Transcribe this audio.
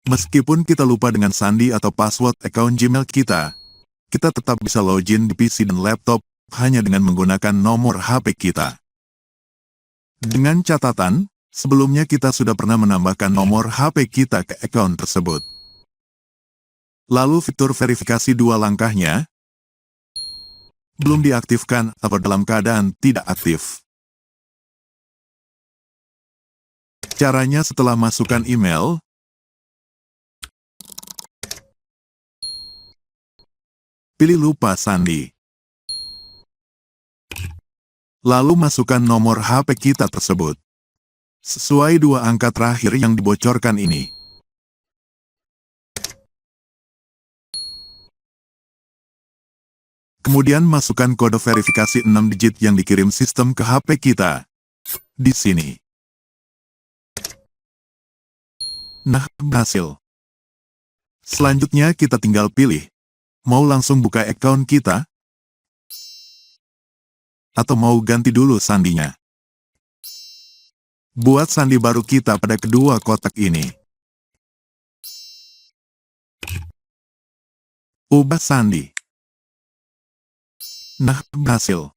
Meskipun kita lupa dengan sandi atau password akun Gmail kita tetap bisa login di PC dan laptop hanya dengan menggunakan nomor HP kita. Dengan catatan, sebelumnya kita sudah pernah menambahkan nomor HP kita ke akun tersebut. Lalu fitur verifikasi 2 langkahnya belum diaktifkan atau dalam keadaan tidak aktif. Caranya setelah masukkan email, pilih lupa sandi. Lalu masukkan nomor HP kita tersebut sesuai 2 angka terakhir yang dibocorkan ini. Kemudian masukkan kode verifikasi 6 digit yang dikirim sistem ke HP kita di sini. Nah, berhasil. Selanjutnya kita tinggal pilih, mau langsung buka akun kita, atau mau ganti dulu sandinya. Buat sandi baru kita pada kedua kotak ini. Ubah sandi. Nah, berhasil.